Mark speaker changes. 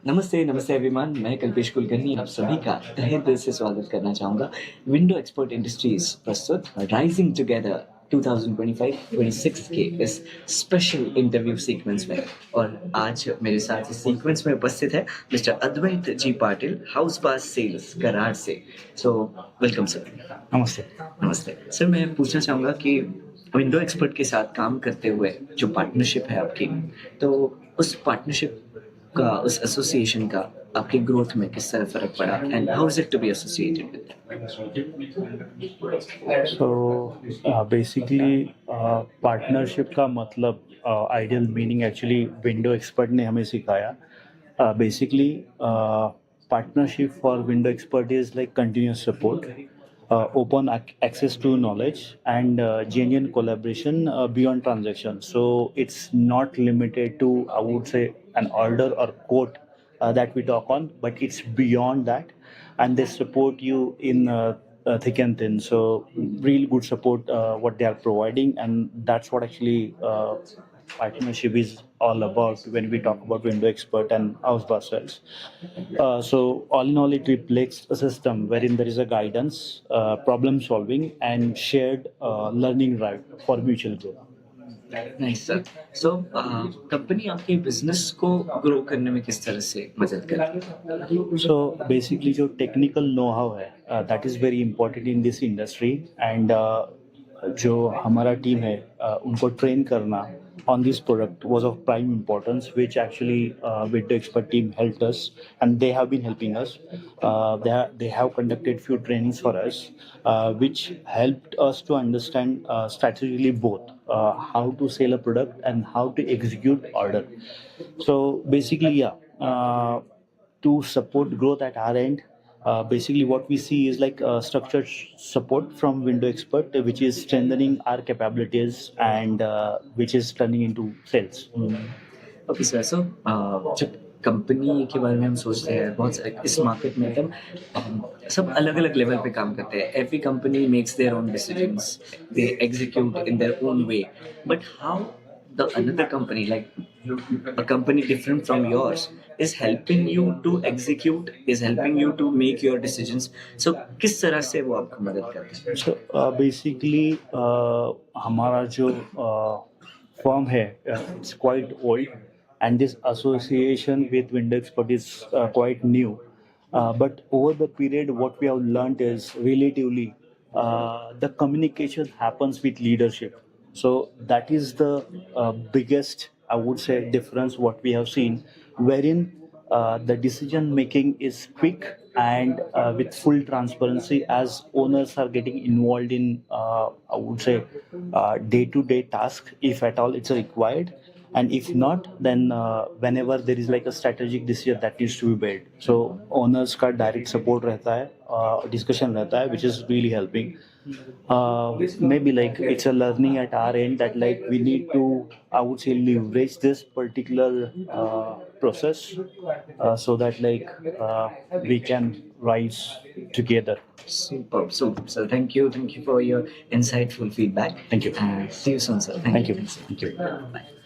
Speaker 1: नमस्ते, नमस्ते एवरीवन। मैं कल्पेश कुलकर्णी आप सभी का तहे दिल से स्वागत करना चाहूँगा। विंडो एक्सपर्ट इंडस्ट्रीज प्रस्तुत राइजिंग टुगेदर 2025-26 के इस स्पेशल इंटरव्यू सीक्वेंस में। और आज मेरे साथ इस सीक्वेंस में उपस्थित है मिस्टर अद्वैत जी पाटिल, हाउस पास सेल्स कराड़ से। So welcome sir.
Speaker 2: नमस्ते।
Speaker 1: नमस्ते सर। मैं पूछना चाहूँगा कि विंडो एक्सपर्ट के साथ काम करते हुए जो पार्टनरशिप है आपकी, तो उस पार्टनरशिप का, उस एसोसिएशन का आपकी ग्रोथ में किस तरह फर्क पड़ा and how is it to be associated with
Speaker 2: basically partnership का मतलब ideal meaning actually window expert ने हमें सिखाया. Basically partnership for window expert is like continuous support, open access to knowledge, and genuine collaboration beyond transaction. So it's not limited to, I would say, an order or quote that we talk on, but it's beyond that, and they support you in thick and thin. So real good support what they are providing, and that's what actually partnership is all about when we talk about window expert and house busters. So all in all, it reflects a system wherein there is a guidance, problem solving, and shared learning right for mutual growth.
Speaker 1: Nice sir. So company आपके business को grow करने में किस तरह से मदद करती है?
Speaker 2: So basically जो technical know-how है, that is very important in this industry, and जो हमारा टीम है उनको ट्रेन करना on this product was of prime importance, which actually with the expert team helped us, and they have been helping us. They have conducted few trainings for us, which helped us to understand strategically both how to sell a product and how to execute order. So basically, to support growth at our end, basically what we see is like structured support from window expert, which is strengthening our capabilities, and which is turning into sales.
Speaker 1: Okay sir. So जब company के बारे में हम सोचते हैं, बहुत सारे इस मार्केट में सब अलग अलग लेवल पे काम करते हैं। Every company makes their own decisions, they execute in their own way, but how the another company, like a company different from yours, is helping you to execute, is helping you to make your decisions. So किस तरह से वो आपको मदद करते हैं?
Speaker 2: So basically हमारा जो firm है, it's quite old, and this association with window expert is quite new. But over the period, what we have learned is relatively the communication happens with leadership. So that is the biggest, I would say, difference what we have seen, wherein the decision making is quick and with full transparency, as owners are getting involved in, I would say, day-to-day task, if at all it's required. And if not, then whenever there is like a strategic decision that needs to be made, so owners का direct support रहता है, discussion रहता है, which is really helping. Maybe like it's a learning at our end that like we need to, I would say, leverage this particular process so that like we can rise together.
Speaker 1: Superb, superb, sir. Thank you for your insightful feedback.
Speaker 2: Thank you.
Speaker 1: And see you soon, sir.
Speaker 2: Thank you.
Speaker 1: Thank you.
Speaker 2: Thank you.
Speaker 1: Bye.